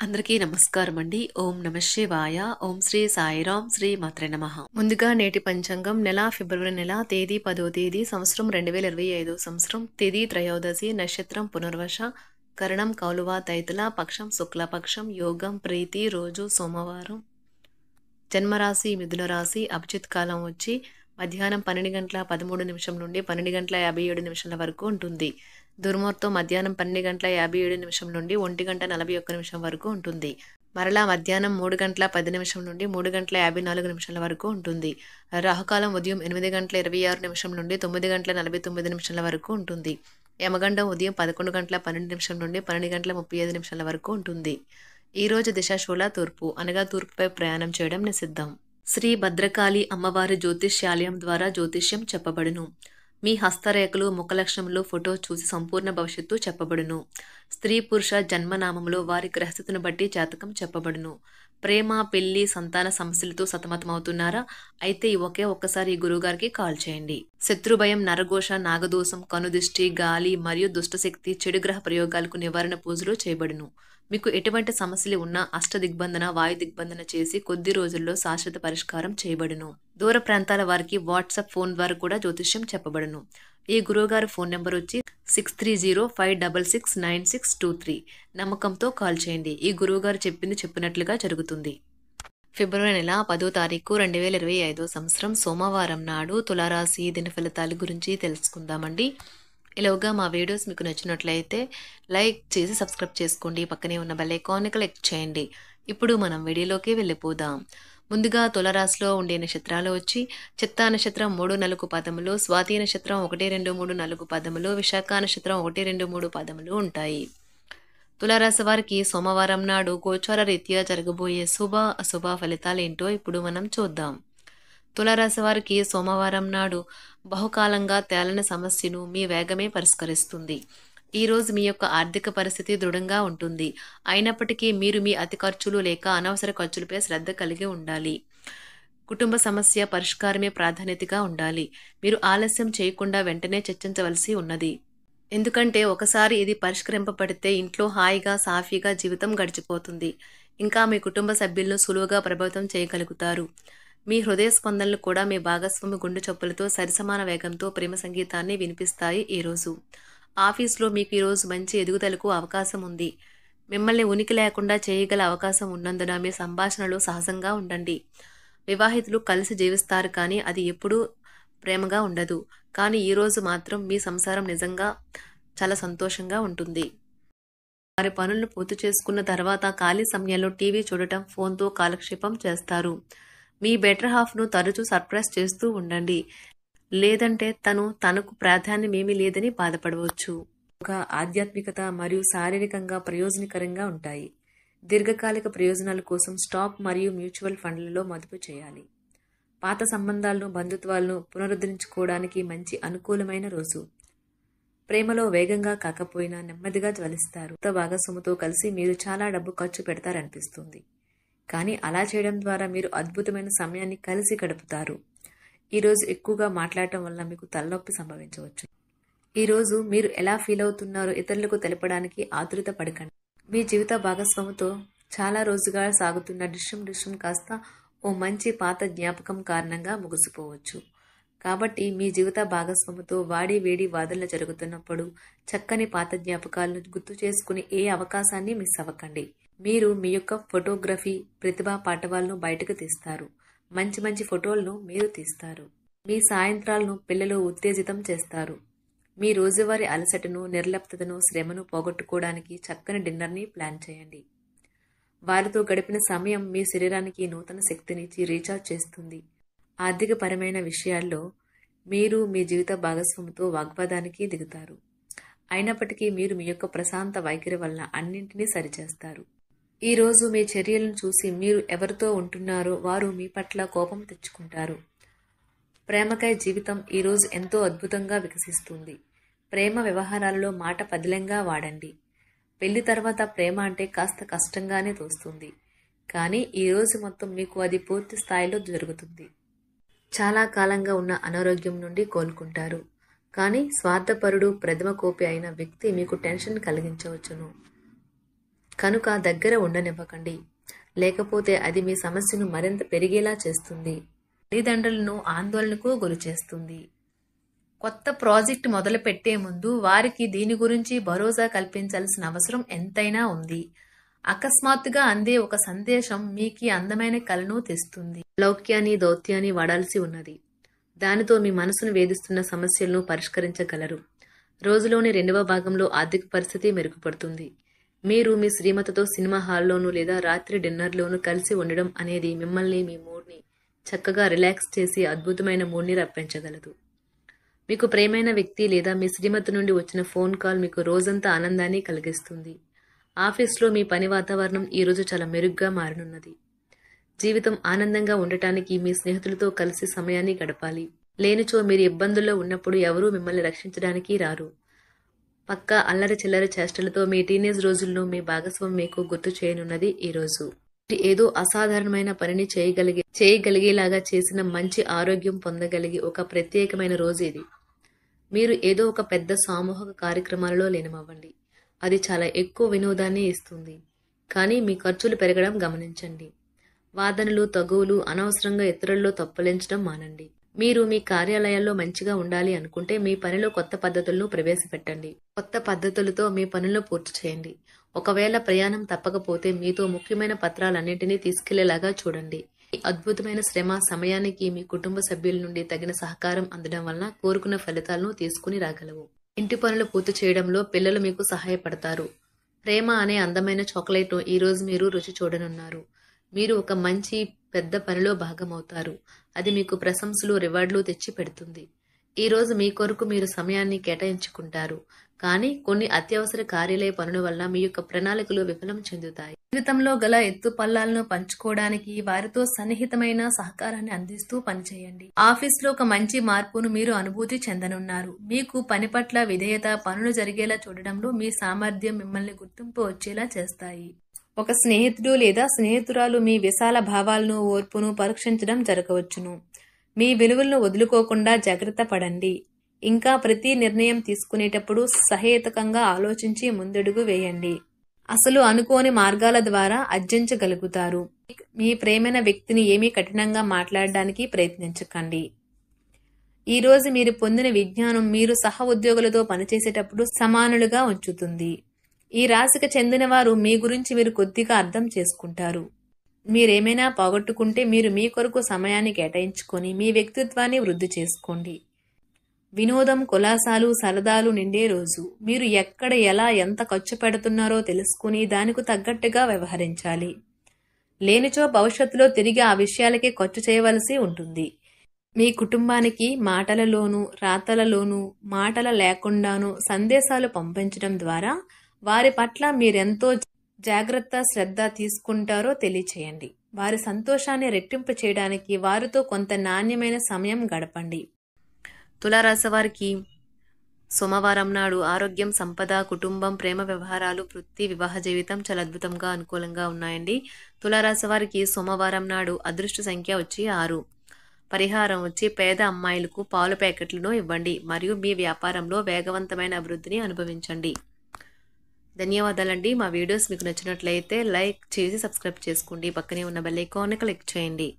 అందరికీ నమస్కారం అండి. ఓం నమ శివాయ. ఓం శ్రీ సాయిరాం శ్రీ మాత్రే నమః. ముందుగా నేటి పంచాంగం నెల ఫిబ్రవరి నెల తేదీ 10వ తేదీ సంవత్సరం 2025 సంవత్సరం తిథి త్రయోదశి నక్షత్రం పునర్వశ కరణం కౌలువ తైతుల పక్షం శుక్లపక్షం యోగం ప్రీతి రోజు సోమవారం జన్మరాశి మిథున రాశి అభిజిత్ కాలం వచ్చి మధ్యాహ్నం 12:13 నుండి 12:57 వరకు ఉంటుంది. దుర్ముహూర్తం మధ్యాహ్నం 12:57 నుండి 1:41 వరకు ఉంటుంది. మరలా మధ్యాహ్నం 3:10 నుండి 3:54 వరకు ఉంటుంది. రాహుకాలం ఉదయం 8:26 నుండి 9:49 వరకు ఉంటుంది. యమగండం ఉదయం 11:12 నుండి 12:35 వరకు ఉంటుంది. ఈ రోజు దిశాశూల తూర్పు అనగా తూర్పుపై ప్రయాణం చేయడం నిషిద్ధం. శ్రీ భద్రకాళి అమ్మవారి జ్యోతిష్యాలయం ద్వారా జ్యోతిష్యం చెప్పబడును. మీ హస్తరేఖలు ముఖలక్షణములు ఫోటో చూసి సంపూర్ణ భవిష్యత్తు చెప్పబడును. స్త్రీ పురుష జన్మనామములు వారి గ్రహస్థితిని బట్టి జాతకం చెప్పబడును. ప్రేమ పెళ్లి సంతాన సమస్యలతో సతమతమవుతున్నారా? అయితే ఒక్కసారి ఈ గురువుగారికి కాల్ చేయండి. శత్రుభయం నరఘోష నాగదోషం కనుదిష్టి గాలి మరియు దుష్టశక్తి చెడు గ్రహ ప్రయోగాలకు నివారణ పూజలు చేయబడును. మీకు ఎటువంటి సమస్యలు ఉన్నా అష్టదిగ్బంధన వాయు దిగ్బంధన చేసి కొద్ది రోజుల్లో శాశ్వత పరిష్కారం చేయబడును. దూర ప్రాంతాల వారికి వాట్సాప్ ఫోన్ ద్వారా కూడా జ్యోతిష్యం చెప్పబడును. ఈ గురువుగారి ఫోన్ నెంబర్ వచ్చి 6305669623. నమ్మకంతో కాల్ చేయండి. ఈ గురువుగారు చెప్పింది చెప్పినట్లుగా జరుగుతుంది. ఫిబ్రవరి నెల 10వ తారీఖు 2025 సంవత్సరం సోమవారం నాడు తులారాశి దిన ఫలితాల గురించి తెలుసుకుందామండి. ఇలాగా మా వీడియోస్ మీకు నచ్చినట్లయితే లైక్ చేసి సబ్స్క్రైబ్ చేసుకోండి. పక్కనే ఉన్న బెల్ ఐకాన్ని క్లిక్ చేయండి. ఇప్పుడు మనం వీడియోలోకి వెళ్ళిపోదాం. ముందుగా తులారాశిలో ఉండే నక్షత్రాలు వచ్చి చిత్తా నక్షత్రం 3, 4 పదములు, స్వాతి నక్షత్రం 1, 2, 3, 4 పదములు, విశాఖ నక్షత్రం 1, 2, 3 పదములు ఉంటాయి. తులారాశి వారికి సోమవారం నాడు గోచార రీత్యా జరగబోయే శుభ అశుభ ఫలితాలేంటో ఇప్పుడు మనం చూద్దాం. తులారాశి వారికి సోమవారం నాడు బహుకాలంగా తేలని సమస్యను మీ వేగమే పరిష్కరిస్తుంది. ఈరోజు మీ యొక్క ఆర్థిక పరిస్థితి దృఢంగా ఉంటుంది. అయినప్పటికీ మీరు మీ అతి ఖర్చులు లేక అనవసర ఖర్చులపై శ్రద్ధ కలిగి ఉండాలి. కుటుంబ సమస్య పరిష్కారమే ప్రాధాన్యతగా ఉండాలి. మీరు ఆలస్యం చేయకుండా వెంటనే చర్చించవలసి ఉన్నది. ఎందుకంటే ఒకసారి ఇది పరిష్కరింపబడితే ఇంట్లో హాయిగా సాఫీగా జీవితం గడిచిపోతుంది. ఇంకా మీ కుటుంబ సభ్యులను సులువుగా ప్రభావితం చేయగలుగుతారు. మీ హృదయ స్పందనలు కూడా మీ భాగస్వామి గుండె చప్పులతో సరిసమాన వేగంతో ప్రేమ సంగీతాన్ని వినిపిస్తాయి. ఈరోజు ఆఫీస్లో మీకు ఈరోజు మంచి ఎదుగుదలకు అవకాశం ఉంది. మిమ్మల్ని ఉనికి లేకుండా చేయగల అవకాశం ఉన్నందున మీ సంభాషణలో సహజంగా ఉండండి. వివాహితులు కలిసి జీవిస్తారు, కానీ అది ఎప్పుడూ ప్రేమగా ఉండదు. కానీ ఈరోజు మాత్రం మీ సంసారం నిజంగా చాలా సంతోషంగా ఉంటుంది. వారి పనులను పూర్తి చేసుకున్న తర్వాత ఖాళీ సమయంలో టీవీ చూడటం, ఫోన్తో కాలక్షేపం చేస్తారు. మీ బెటర్ హాఫ్ను తరచూ సర్ప్రైజ్ చేస్తూ ఉండండి. లేదంటే తనకు ప్రాధాన్యమేమీ లేదని బాధపడవచ్చు. ఒక ఆధ్యాత్మికత మరియు శారీరకంగా ప్రయోజనకరంగా ఉంటాయి. దీర్ఘకాలిక ప్రయోజనాల కోసం స్టాక్ మరియు మ్యూచువల్ ఫండ్లలో మదుపు చేయాలి. పాత సంబంధాలను బంధుత్వాలను పునరుద్ధరించుకోవడానికి మంచి అనుకూలమైన రోజు. ప్రేమలో వేగంగా కాకపోయినా నెమ్మదిగా జ్వలిస్తారు. కొత్త భాగస్వామితో కలిసి మీరు చాలా డబ్బు ఖర్చు పెడతారనిపిస్తుంది. కానీ అలా చేయడం ద్వారా మీరు అద్భుతమైన సమయాన్ని కలిసి గడుపుతారు. ఈరోజు ఎక్కువగా మాట్లాడటం వల్ల మీకు తలనొప్పి సంభవించవచ్చు. ఈరోజు మీరు ఎలా ఫీల్ అవుతున్నారో ఇతరులకు తెలపడానికి ఆతురత పడకండి. మీ జీవిత భాగస్వామితో చాలా రోజుగా సాగుతున్న డిష్యం కాస్త ఓ మంచి పాత జ్ఞాపకం కారణంగా ముగిసిపోవచ్చు. కాబట్టి మీ జీవిత భాగస్వామితో వాడి వేడి వాదనలు జరుగుతున్నప్పుడు చక్కని పాత జ్ఞాపకాలను గుర్తు చేసుకుని ఏ అవకాశాన్ని మిస్ అవ్వకండి. మీరు మీ యొక్క ఫోటోగ్రఫీ ప్రతిభా పాటవాలను బయటకు తీస్తారు. మంచి ఫోటోలను మీరు తీస్తారు. మీ సాయంత్రాలను పిల్లలు ఉత్తేజితం చేస్తారు. మీ రోజువారీ అలసటను నిర్లిప్తతను శ్రమను పోగొట్టుకోవడానికి చక్కని డిన్నర్ని ప్లాన్ చేయండి. వారితో గడిపిన సమయం మీ శరీరానికి నూతన శక్తినిచ్చి రీఛార్జ్ చేస్తుంది. ఆర్థికపరమైన విషయాల్లో మీరు మీ జీవిత భాగస్వామితో వాగ్వాదానికి దిగుతారు. అయినప్పటికీ మీరు మీ యొక్క ప్రశాంత వైఖరి వలన అన్నింటినీ సరిచేస్తారు. ఈరోజు మీ చర్యలను చూసి మీరు ఎవరితో ఉంటున్నారో వారు మీ పట్ల కోపం తెచ్చుకుంటారు. ప్రేమకై జీవితం ఈరోజు ఎంతో అద్భుతంగా వికసిస్తుంది. ప్రేమ వ్యవహారాలలో మాట పదిలంగా వాడండి. పెళ్లి తర్వాత ప్రేమ అంటే కాస్త కష్టంగానే తోస్తుంది. కానీ ఈరోజు మొత్తం మీకు అది పూర్తి స్థాయిలో జరుగుతుంది. చాలా కాలంగా ఉన్న అనారోగ్యం నుండి కోలుకుంటారు. కానీ స్వార్థపరుడు ప్రథమ కోపి అయిన వ్యక్తి మీకు టెన్షన్ కలిగించవచ్చును. కనుక దగ్గర ఉండనివ్వకండి. లేకపోతే అది మీ సమస్యను మరింత పెరిగేలా చేస్తుంది. తల్లిదండ్రులను ఆందోళనకు గురిచేస్తుంది. కొత్త ప్రాజెక్ట్ మొదలు పెట్టే ముందు వారికి దీని గురించి భరోసా కల్పించాల్సిన అవసరం ఎంతైనా ఉంది. అకస్మాత్తుగా అందే ఒక సందేశం మీకు అందమైన కలను తెస్తుంది. లౌక్యాన్ని దౌత్యాన్ని వాడాల్సి ఉన్నది. దానితో మీ మనసును వేధిస్తున్న సమస్యలను పరిష్కరించగలరు. రోజులోని 2వ భాగంలో ఆర్థిక పరిస్థితి మెరుగుపడుతుంది. మీరు మీ శ్రీమతితో సినిమా హాల్లోనూ లేదా రాత్రి డిన్నర్లోనూ కలిసి ఉండడం అనేది మిమ్మల్ని మీ మూడ్ని చక్కగా రిలాక్స్ చేసి అద్భుతమైన మూడ్ని రప్పించగలదు. మీకు ప్రేమైన వ్యక్తి లేదా మీ శ్రీమతి నుండి వచ్చిన ఫోన్ కాల్ మీకు రోజంతా ఆనందాన్ని కలిగిస్తుంది. ఆఫీస్లో మీ పని వాతావరణం ఈరోజు చాలా మెరుగ్గా మారనున్నది. జీవితం ఆనందంగా ఉండటానికి మీ స్నేహితులతో కలిసి సమయాన్ని గడపాలి. లేనిచో మీరు ఇబ్బందుల్లో ఉన్నప్పుడు ఎవరూ మిమ్మల్ని రక్షించడానికి రారు. పక్కా అల్లరి చిల్లరి చేష్టలతో మీ టీనేజ్ రోజుల్లో మీ భాగస్వామి మీకు గుర్తు చేయనున్నది ఈరోజు. ఏదో అసాధారణమైన పనిని చేయగలిగేలాగా చేసిన మంచి ఆరోగ్యం పొందగలిగి ఒక ప్రత్యేకమైన రోజు ఇది. మీరు ఏదో ఒక పెద్ద సామూహిక కార్యక్రమాలలో లీనమవ్వండి. అది చాలా ఎక్కువ వినోదాన్ని ఇస్తుంది. కానీ మీ ఖర్చులు పెరగడం గమనించండి. వాదనలు తగువులు అనవసరంగా ఇతరుల్లో తప్పులించడం మానండి. మీరు మీ కార్యాలయాల్లో మంచిగా ఉండాలి అనుకుంటే మీ పనిలో కొత్త పద్ధతులను ప్రవేశపెట్టండి. కొత్త పద్ధతులతో మీ పనులను పూర్తి చేయండి. ఒకవేళ ప్రయాణం తప్పకపోతే మీతో ముఖ్యమైన పత్రాలన్నింటినీ తీసుకెళ్లేలాగా చూడండి. ఈ అద్భుతమైన శ్రమ సమయానికి మీ కుటుంబ సభ్యుల నుండి తగిన సహకారం అందడం వలన కోరుకున్న ఫలితాలను తీసుకుని రాగలవు. ఇంటి పనులు పూర్తి చేయడంలో పిల్లలు మీకు సహాయపడతారు. ప్రేమ అనే అందమైన చాక్లెట్ను ఈరోజు మీరు రుచి చూడనున్నారు. మీరు ఒక మంచి పెద్ద పనిలో భాగమవుతారు. అది మీకు ప్రశంసలు రివార్డులు తెచ్చి పెడుతుంది. ఈరోజు మీ కొరకు మీరు సమయాన్ని కేటాయించుకుంటారు. కానీ కొన్ని అత్యవసర కార్యాలయ పనుల వల్ల మీ యొక్క ప్రణాళికలు విఫలం చెందుతాయి. జీవితంలో గల ఎత్తు పల్లాలను పంచుకోవడానికి వారితో సన్నిహితమైన సహకారాన్ని అందిస్తూ పనిచేయండి. ఆఫీస్లో ఒక మంచి మార్పును మీరు అనుభూతి చెందనున్నారు. మీకు పని పట్ల విధేయత, పనులు జరిగేలా చూడడంలో మీ సామర్థ్యం మిమ్మల్ని గుర్తింపు వచ్చేలా చేస్తాయి. ఒక స్నేహితుడు లేదా స్నేహితురాలు మీ విశాల భావాలను, ఓర్పును పరీక్షించడం జరగవచ్చును. మీ విలువలను వదులుకోకుండా జాగ్రత్త పడండి. ఇంకా ప్రతి నిర్ణయం తీసుకునేటప్పుడు సహేతుకంగా ఆలోచించి ముందడుగు వేయండి. అసలు అనుకోని మార్గాల ద్వారా అర్జించగలుగుతారు. మీ ప్రేమైన వ్యక్తిని ఏమీ కఠినంగా మాట్లాడడానికి ప్రయత్నించకండి. ఈరోజు మీరు పొందిన విజ్ఞానం మీరు సహ ఉద్యోగులతో పనిచేసేటప్పుడు సమానులుగా ఉంచుతుంది. ఈ రాశికి చెందిన వారు మీ గురించి మీరు కొద్దిగా అర్థం చేసుకుంటారు. మీరేమైనా పోగొట్టుకుంటే మీరు మీ కొరకు సమయాన్ని కేటాయించుకొని మీ వ్యక్తిత్వాన్ని వృద్ధి చేసుకోండి. వినోదం, కులాసాలు, సరదాలు నిండే రోజు. మీరు ఎక్కడ, ఎలా, ఎంత ఖర్చు పెడుతున్నారో తెలుసుకుని దానికి తగ్గట్టుగా వ్యవహరించాలి. లేనిచో భవిష్యత్తులో తిరిగి ఆ విషయాలకే ఖర్చు చేయవలసి ఉంటుంది. మీ కుటుంబానికి మాటలలోనూ రాతలలోనూ మాటల లేకుండానూ సందేశాలు పంపించడం ద్వారా వారి పట్ల మీరెంతో జాగ్రత్త, శ్రద్ధ తీసుకుంటారో తెలియచేయండి. వారి సంతోషాన్ని రెట్టింపు చేయడానికి వారితో కొంత నాణ్యమైన సమయం గడపండి. తులారాశి వారికి సోమవారం నాడు ఆరోగ్యం, సంపద, కుటుంబం, ప్రేమ వ్యవహారాలు, వృత్తి, వివాహ జీవితం చాలా అద్భుతంగా అనుకూలంగా ఉన్నాయండి. తులారాశి వారికి సోమవారం నాడు అదృష్ట సంఖ్య వచ్చి 6. పరిహారం వచ్చి పేద అమ్మాయిలకు పాలు ప్యాకెట్లను ఇవ్వండి మరియు మీ వ్యాపారంలో వేగవంతమైన అభివృద్ధిని అనుభవించండి. ధన్యవాదాలండి. మా వీడియోస్ మీకు నచ్చినట్లయితే లైక్ చేసి సబ్స్క్రైబ్ చేసుకోండి. పక్కనే ఉన్న బెల్ ఐకాన్ని క్లిక్ చేయండి.